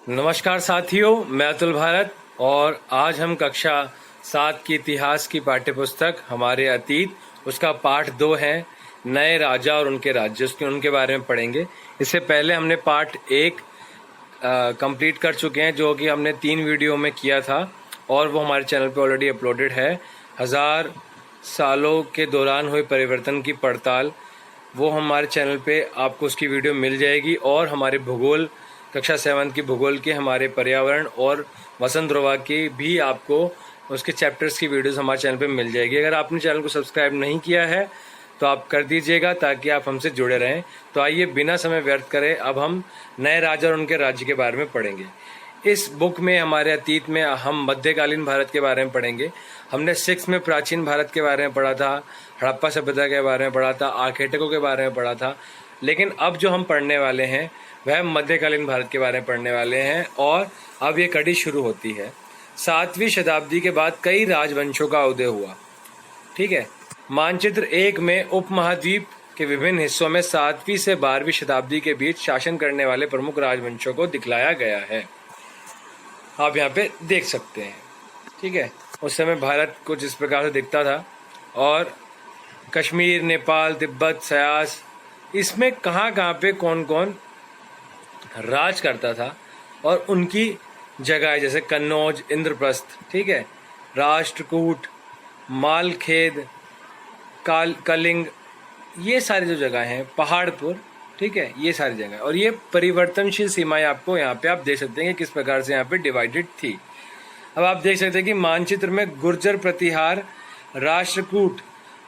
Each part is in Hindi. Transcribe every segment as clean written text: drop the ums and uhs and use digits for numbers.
नमस्कार साथियों, मैं अतुल भारत और आज हम कक्षा 7 की इतिहास की पाठ्यपुस्तक हमारे अतीत उसका पाठ 2 है नए राजा और उनके राज्य उनके बारे में पढ़ेंगे। इससे पहले हमने पाठ 1 कंप्लीट कर चुके हैं जो कि हमने 3 वीडियो में किया था और वो हमारे चैनल पे ऑलरेडी अपलोडेड है। 1000 सालों के दौरान हुए परिवर्तन की पड़ताल, वो हमारे चैनल पे आपको उसकी वीडियो मिल जाएगी। और हमारे भूगोल कक्षा 7 की भूगोल के हमारे पर्यावरण और वसंत ध्रुवा की भी आपको उसके चैप्टर्स की वीडियोस हमारे चैनल पे मिल जाएगी। अगर आपने चैनल को सब्सक्राइब नहीं किया है तो आप कर दीजिएगा ताकि आप हमसे जुड़े रहें। तो आइए बिना समय व्यर्थ करें, अब हम नए राजा और उनके राज्य के बारे में पढ़ेंगे। इस बुक में हमारे अतीत में हम मध्यकालीन भारत के बारे में पढ़ेंगे। हमने 6 में प्राचीन भारत के बारे में पढ़ा था, हड़प्पा सभ्यता के बारे में पढ़ा था, आखेटकों के बारे में पढ़ा था। लेकिन अब जो हम पढ़ने वाले हैं वह मध्यकालीन भारत के बारे में पढ़ने वाले हैं और अब ये कड़ी शुरू होती है। 7वीं शताब्दी के बाद कई राजवंशों का उदय हुआ। ठीक है, मानचित्र 1 में उपमहाद्वीप के विभिन्न हिस्सों में 7वीं से 12वीं शताब्दी के बीच शासन करने वाले प्रमुख राजवंशों को दिखलाया गया है। आप यहाँ पे देख सकते हैं। ठीक है, उस समय भारत कुछ इस प्रकार से दिखता था और कश्मीर, नेपाल, तिब्बत, सयास, इसमें कहाँ कहाँ पे कौन कौन राज करता था और उनकी जगह जैसे कन्नौज, इंद्रप्रस्थ, ठीक है, राष्ट्रकूट, मालखेद, कलिंग, ये सारी जो जगह हैं, पहाड़पुर, ठीक है, ये सारी जगह। और ये परिवर्तनशील सीमाएं आपको यहाँ पे आप देख सकते हैं कि किस प्रकार से यहाँ पे डिवाइडेड थी। अब आप देख सकते हैं कि मानचित्र में गुर्जर, प्रतिहार, राष्ट्रकूट,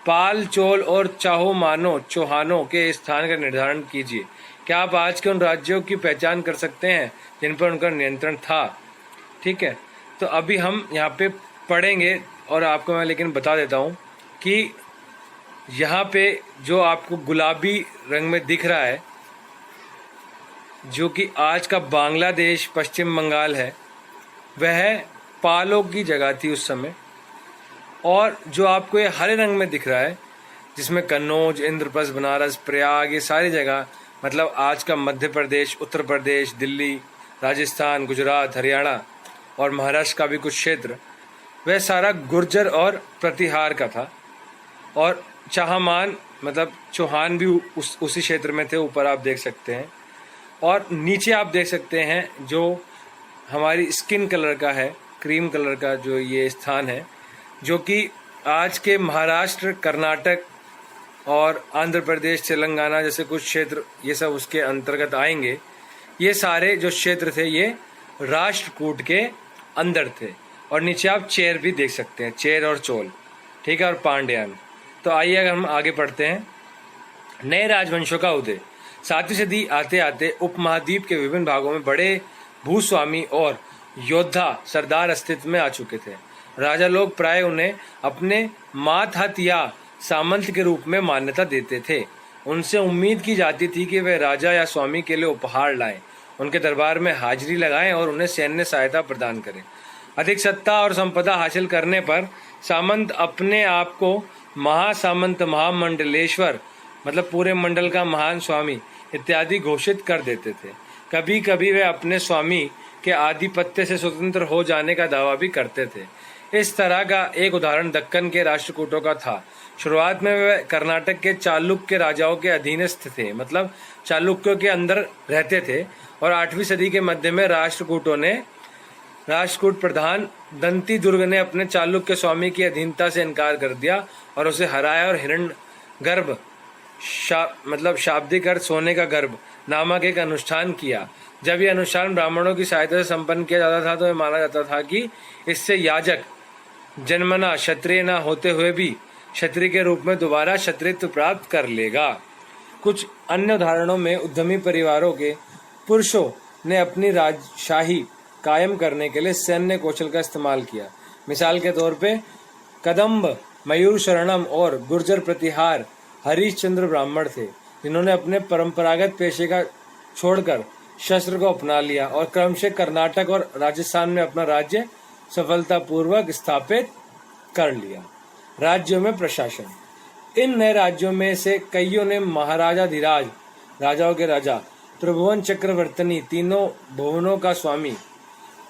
पाल, चोल और चौहानों के स्थान का निर्धारण कीजिए। क्या आप आज के उन राज्यों की पहचान कर सकते हैं जिन पर उनका नियंत्रण था? ठीक है, तो अभी हम यहाँ पे पढ़ेंगे और आपको मैं लेकिन बता देता हूँ कि यहाँ पे जो आपको गुलाबी रंग में दिख रहा है, जो कि आज का बांग्लादेश, पश्चिम बंगाल है, वह पालों की जगह थी उस समय। और जो आपको ये हरे रंग में दिख रहा है जिसमें कन्नौज, इंद्रप्रस्थ, बनारस, प्रयाग, ये सारी जगह मतलब आज का मध्य प्रदेश, उत्तर प्रदेश, दिल्ली, राजस्थान, गुजरात, हरियाणा और महाराष्ट्र का भी कुछ क्षेत्र, वह सारा गुर्जर और प्रतिहार का था। और चाहमान मतलब चौहान भी उसी क्षेत्र में थे, ऊपर आप देख सकते हैं। और नीचे आप देख सकते हैं जो हमारी स्किन कलर का है, क्रीम कलर का जो ये स्थान है, जो कि आज के महाराष्ट्र, कर्नाटक और आंध्र प्रदेश, तेलंगाना जैसे कुछ क्षेत्र, ये सब उसके अंतर्गत आएंगे। ये सारे जो क्षेत्र थे ये राष्ट्रकूट के अंदर थे। और नीचे आप चेर भी देख सकते हैं, चेर और चोल, ठीक है, और पांड्यान। तो आइए अगर हम आगे पढ़ते हैं। नए राजवंशों का उदय। 7वीं सदी आते आते उपमहाद्वीप के विभिन्न भागों में बड़े भूस्वामी और योद्धा सरदार अस्तित्व में आ चुके थे। राजा लोग प्राय उन्हें अपने मातहत या सामंत के रूप में मान्यता देते थे। उनसे उम्मीद की जाती थी कि वे राजा या स्वामी के लिए उपहार लाएं, उनके दरबार में हाजिरी लगाएं और उन्हें सैन्य सहायता प्रदान करें। अधिक सत्ता और संपदा हासिल करने पर सामंत अपने आप को महासामंत, महामंडलेश्वर मतलब पूरे मंडल का महान स्वामी इत्यादि घोषित कर देते थे। कभी कभी वे अपने स्वामी के आधिपत्य से स्वतंत्र हो जाने का दावा भी करते थे। इस तरह का एक उदाहरण दक्कन के राष्ट्रकूटों का था। शुरुआत में वे कर्नाटक के चालुक्य राजाओं के अधीनस्थ थे, मतलब चालुक्यों के अंदर रहते थे। और 8वीं सदी के मध्य में राष्ट्रकूट प्रधान दंती दुर्ग ने अपने चालुक्य स्वामी की अधीनता से इनकार कर दिया और उसे हराया और हिरण्यगर्भ मतलब शाब्दिक अर्थ सोने का गर्भ नामक एक अनुष्ठान किया। जब यह अनुष्ठान ब्राह्मणों की सहायता से संपन्न किया जाता था तो यह माना जाता था कि इससे याजक जन्मना क्षत्रिय न होते हुए भी क्षत्रिय के रूप में दोबारा क्षत्रित्व प्राप्त कर लेगा। कुछ अन्य उदाहरणों में उद्यमी परिवारों के पुरुषों ने अपनी राजशाही कायम करने के लिए सैन्य कौशल का इस्तेमाल किया। मिसाल के तौर पे कदम्ब, मयूर शरणम और गुर्जर प्रतिहार हरिश्चंद्र ब्राह्मण थे, जिन्होंने अपने परंपरागत पेशे का छोड़कर शस्त्र को अपना लिया और क्रमशः कर्नाटक और राजस्थान में अपना राज्य सफलतापूर्वक स्थापित कर लिया। राज्यों में प्रशासन। इन नए राज्यों में से कईयों ने महाराजाधिराज, राजाओं के राजा त्रिभुवन चक्रवर्तनी, तीनों भुवनों का स्वामी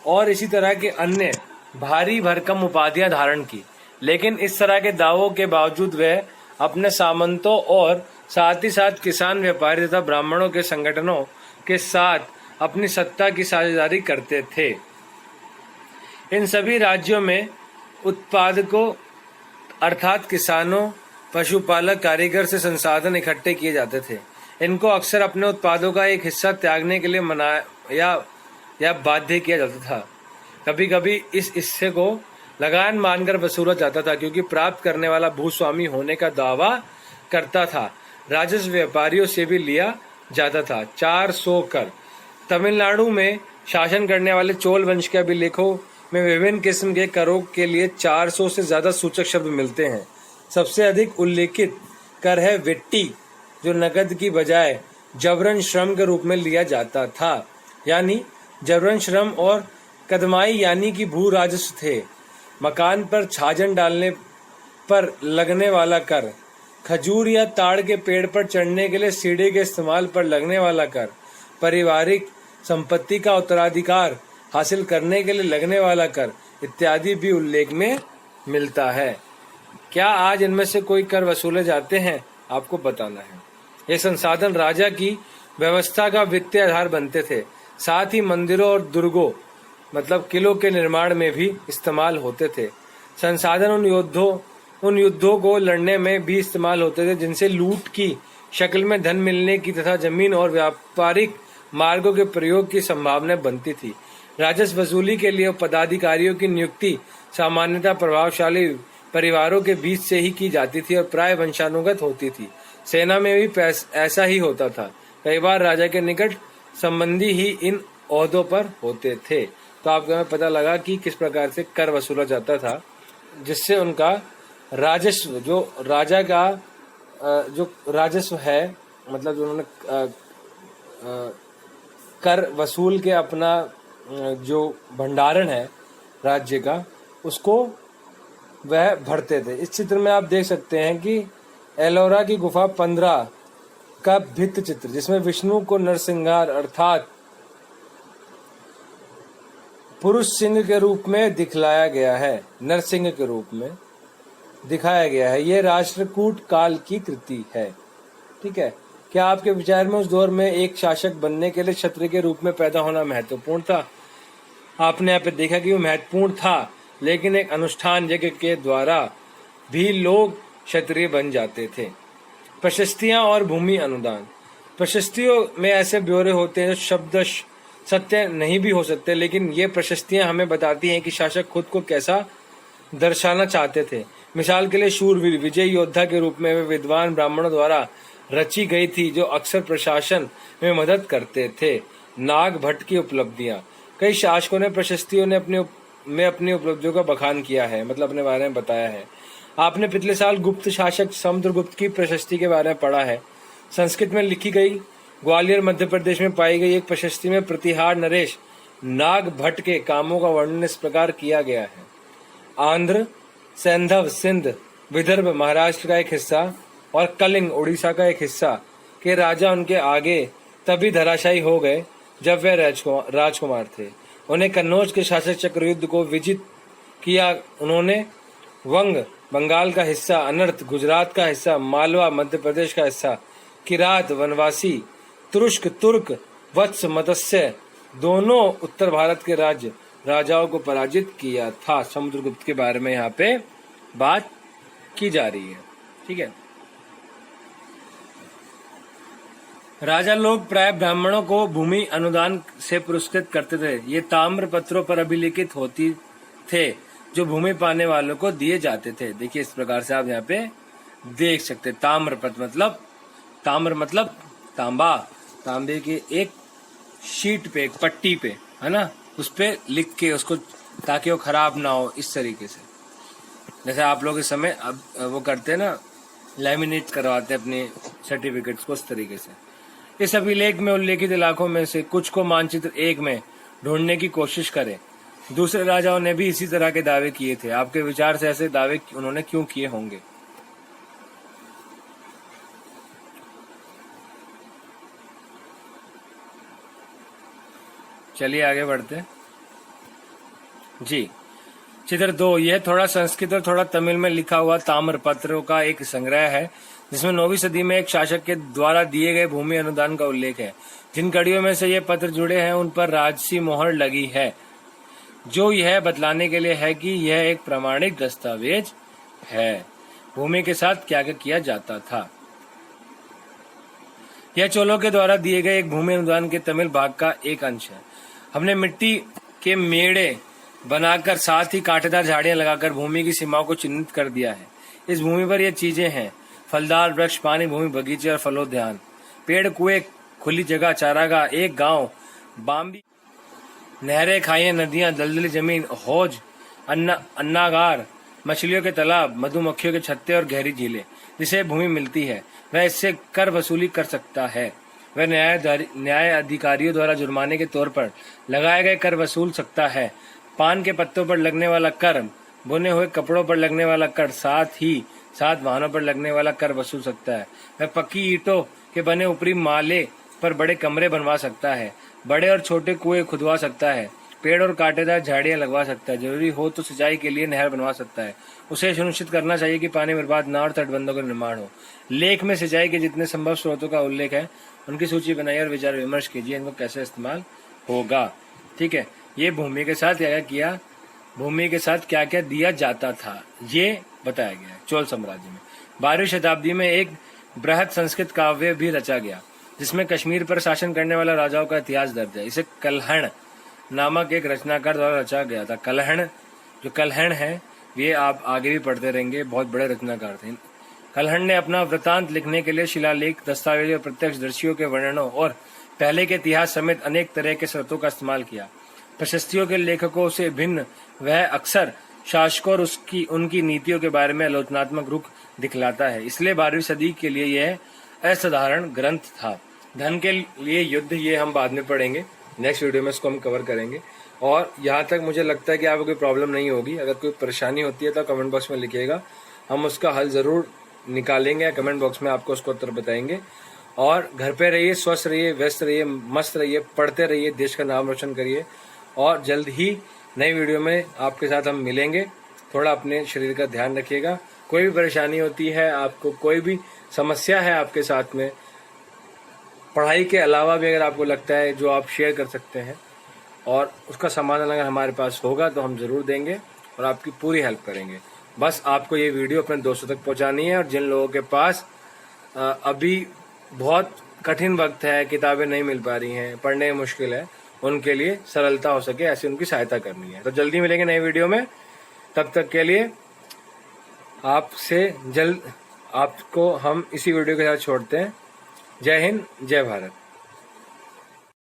और इसी तरह के अन्य भारी भरकम उपाधियां धारण की। लेकिन इस तरह के दावों के बावजूद वह अपने सामंतों और साथ ही साथ किसान, व्यापारी तथा ब्राह्मणों के संगठनों के साथ अपनी सत्ता की साझेदारी करते थे। इन सभी राज्यों में उत्पादकों अर्थात किसानों, पशुपालक, कारीगर से संसाधन इकट्ठे किए जाते थे। इनको अक्सर अपने उत्पादों का एक हिस्सा त्यागने के लिए मनाया या बाध्य किया जाता था। कभी कभी इस हिस्से को लगान मानकर वसूला जाता था, क्योंकि प्राप्त करने वाला भूस्वामी होने का दावा करता था। राजस्व व्यापारियों से भी लिया जाता था। 400 कर। तमिलनाडु में शासन करने वाले चोल वंश के अभिलेखों में विभिन्न किस्म के करों के लिए 400 से ज्यादा सूचक शब्द मिलते हैं। सबसे अधिक उल्लेखित कर है वेट्टी, जो नकद की बजाय जबरन श्रम के रूप में लिया जाता था, यानी जबरन श्रम, और कदमाई यानी कि भू राजस्व थे। मकान पर छाजन डालने पर लगने वाला कर, खजूर या ताड़ के पेड़ पर चढ़ने के लिए सीढ़ी के इस्तेमाल पर लगने वाला कर, पारिवारिक संपत्ति का उत्तराधिकार हासिल करने के लिए लगने वाला कर इत्यादि भी उल्लेख में मिलता है। क्या आज इनमें से कोई कर वसूले जाते हैं? आपको बताना है। ये संसाधन राजा की व्यवस्था का वित्तीय आधार बनते थे। साथ ही मंदिरों और दुर्गों मतलब किलों के निर्माण में भी इस्तेमाल होते थे। संसाधन उन युद्धों को लड़ने में भी इस्तेमाल होते थे जिनसे लूट की शक्ल में धन मिलने की तथा जमीन और व्यापारिक मार्गों के प्रयोग की संभावना बनती थी। राजस्व वसूली के लिए पदाधिकारियों की नियुक्ति सामान्यतः प्रभावशाली परिवारों के बीच से ही की जाती थी और प्राय वंशानुगत होती थी। सेना में भी ऐसा ही होता था। कई बार राजा के निकट संबंधी ही इन ओहदों पर होते थे। तो आपको हमें पता लगा कि किस प्रकार से कर वसूला जाता था, जिससे उनका राजस्व, जो राजा का जो राजस्व है, मतलब जो उन्होंने कर वसूल के अपना जो भंडारण है राज्य का, उसको वह भरते थे। इस चित्र में आप देख सकते हैं कि एलोरा की गुफा 15 का भित्ति चित्र, जिसमें विष्णु को नरसिंहार अर्थात पुरुष सिंह के रूप में दिखलाया गया है, नरसिंह के रूप में दिखाया गया है। यह राष्ट्रकूट काल की कृति है। ठीक है। क्या आपके विचार में उस दौर में एक शासक बनने के लिए क्षत्रिय के रूप में पैदा होना महत्वपूर्ण था? आपने यहाँ पे देखा कि वो महत्वपूर्ण था, लेकिन एक अनुष्ठान यज्ञ के द्वारा भी लोग क्षत्रिय बन जाते थे। प्रशस्तियां और भूमि अनुदान। प्रशस्तियों में ऐसे ब्यौरे होते हैं जो शब्दश सत्य नहीं भी हो सकते, लेकिन ये प्रशस्तियां हमें बताती हैं कि शासक खुद को कैसा दर्शाना चाहते थे। मिसाल के लिए शूरवीर, विजय योद्धा के रूप में वे विद्वान ब्राह्मणों द्वारा रची गई थी, जो अक्सर प्रशासन में मदद करते थे। नाग भट्ट की उपलब्धियां। कई शासकों ने प्रशस्तियों ने अपनी उपलब्धियों का बखान किया है, मतलब अपने बारे में बताया है। आपने पिछले साल गुप्त शासक समुद्रगुप्त की प्रशस्ति के बारे में पढ़ा है। संस्कृत में लिखी गई, ग्वालियर मध्य प्रदेश में पाई गई एक प्रशस्ति में प्रतिहार नरेश नाग भट्ट के कामों का वर्णन इस प्रकार किया गया है। आंध्र, सैंधव, सिंध, विदर्भ महाराष्ट्र का एक हिस्सा और कलिंग उड़ीसा का एक हिस्सा के राजा उनके आगे तभी धराशायी हो गए जब वे राजकुमार थे। उन्हें कन्नौज के शासक चक्रयुद्ध को विजित किया। उन्होंने वंग बंगाल का हिस्सा, अनर्थ गुजरात का हिस्सा, मालवा मध्य प्रदेश का हिस्सा, किरात वनवासी, तुरुष्क तुर्क, वत्स मत्स्य दोनों उत्तर भारत के राज्य राजाओं को पराजित किया था। समुद्रगुप्त के बारे में यहाँ पे बात की जा रही है। ठीक है। राजा लोग प्राय ब्राह्मणों को भूमि अनुदान से पुरस्कृत करते थे। ये ताम्र पत्रों पर अभिलिखित होती थे जो भूमि पाने वालों को दिए जाते थे। देखिए इस प्रकार से आप यहाँ पे देख सकते। ताम्रपत्र मतलब तांबा, तांबे के एक शीट पे, एक पट्टी पे, है ना, उस पे लिख के उसको, ताकि वो खराब ना हो, इस तरीके से। जैसे आप लोग इस समय अब वो करते हैं ना, लैमिनेट करवाते हैं अपने सर्टिफिकेट्स को, उस तरीके से। इस अभिलेख में उल्लेखित इलाकों में से कुछ को मानचित्र 1 में ढूंढने की कोशिश करें। दूसरे राजाओं ने भी इसी तरह के दावे किए थे। आपके विचार से ऐसे दावे उन्होंने क्यों किए होंगे? चलिए आगे बढ़ते जी। चित्र 2, यह थोड़ा संस्कृत और थोड़ा तमिल में लिखा हुआ ताम्रपत्रों का एक संग्रह है, जिसमें 9वीं सदी में एक शासक के द्वारा दिए गए भूमि अनुदान का उल्लेख है। जिन कड़ियों में से ये पत्र जुड़े हैं उन पर राजसी मोहर लगी है, जो यह बतलाने के लिए है कि यह एक प्रामाणिक दस्तावेज है। भूमि के साथ क्या क्या किया जाता था। यह चोलों के द्वारा दिए गए एक भूमि अनुदान के तमिल भाग का एक अंश है। हमने मिट्टी के मेड़े बनाकर साथ ही कांटेदार झाड़ियां लगाकर भूमि की सीमाओं को चिन्हित कर दिया है। इस भूमि पर ये चीजें हैं: फलदार वृक्ष, पानी भूमि, बगीचे और फलोद्यान, पेड़, कुएं, खुली जगह, चारागाह, एक गांव, बाम्बी, नहरें, खाइयां, नदियां, दलदली जमीन, हौज, अन्नागार, मछलियों के तालाब, मधुमक्खियों के छत्ते और गहरी झीलें। जिसे भूमि मिलती है वह इससे कर वसूली कर सकता है। वह न्याय अधिकारियों द्वारा जुर्माने के तौर पर लगाए गए कर वसूल सकता है। पान के पत्तों पर लगने वाला कर, बुने हुए कपड़ों पर लगने वाला कर, साथ ही साथ वाहनों पर लगने वाला कर वसूल सकता है। वह पक्की ईंटों के बने ऊपरी माले पर बड़े कमरे बनवा सकता है। बड़े और छोटे कुएं खुदवा सकता है। पेड़ और कांटेदार झाड़ियां लगवा सकता है। जरूरी हो तो सिंचाई के लिए नहर बनवा सकता है। उसे सुनिश्चित करना चाहिए कि पानी बर्बाद न और तटबंधों का निर्माण हो। लेख में सिंचाई के जितने संभव स्रोतों का उल्लेख है उनकी सूची बनाइए और विचार विमर्श कीजिए इनको कैसे इस्तेमाल होगा। ठीक है, ये भूमि के साथ क्या क्या किया, भूमि के साथ क्या क्या दिया जाता था, ये बताया गया है। चोल साम्राज्य में 12वीं शताब्दी में एक बृहद संस्कृत काव्य भी रचा गया, जिसमें कश्मीर पर शासन करने वाला राजाओं का इतिहास दर्ज है। इसे कल्हण नामक एक रचनाकार द्वारा रचा गया था। कल्हण है, ये आप आगे भी पढ़ते रहेंगे, बहुत बड़े रचनाकार थे। कल्हण ने अपना वृतांत लिखने के लिए शिलालेख, दस्तावेज और प्रत्यक्षदर्शियों के वर्णनों और पहले के इतिहास समेत अनेक तरह के स्रोतों का इस्तेमाल किया। प्रशस्तियों के लेखकों से भिन्न वह अक्सर शासकों और उनकी नीतियों के बारे में आलोचनात्मक रुख दिखलाता है। इसलिए 12वीं सदी के लिए यह असाधारण ग्रंथ था। धन के लिए युद्ध, ये हम बाद में पढ़ेंगे, नेक्स्ट वीडियो में इसको हम कवर करेंगे। और यहाँ तक मुझे लगता है कि आपको कोई प्रॉब्लम नहीं होगी। अगर कोई परेशानी होती है तो कमेंट बॉक्स में लिखिएगा, हम उसका हल जरूर निकालेंगे। कमेंट बॉक्स में आपको उसका उत्तर बताएंगे। और घर पे रहिए, स्वस्थ रहिए, व्यस्त रहिए, मस्त रहिए, पढ़ते रहिए, देश का नाम रोशन करिए। और जल्द ही नई वीडियो में आपके साथ हम मिलेंगे। थोड़ा अपने शरीर का ध्यान रखिएगा। कोई भी परेशानी होती है, आपको कोई भी समस्या है आपके साथ में, पढ़ाई के अलावा भी अगर आपको लगता है जो आप शेयर कर सकते हैं और उसका समाधान अगर हमारे पास होगा तो हम जरूर देंगे और आपकी पूरी हेल्प करेंगे। बस आपको ये वीडियो अपने दोस्तों तक पहुंचानी है। और जिन लोगों के पास अभी बहुत कठिन वक्त है, किताबें नहीं मिल पा रही हैं, पढ़ने में मुश्किल है, उनके लिए सरलता हो सके ऐसी उनकी सहायता करनी है। तो जल्दी मिलेंगे नई वीडियो में। तब तक के लिए आपको हम इसी वीडियो के साथ छोड़ते हैं। जय हिंद, जय भारत।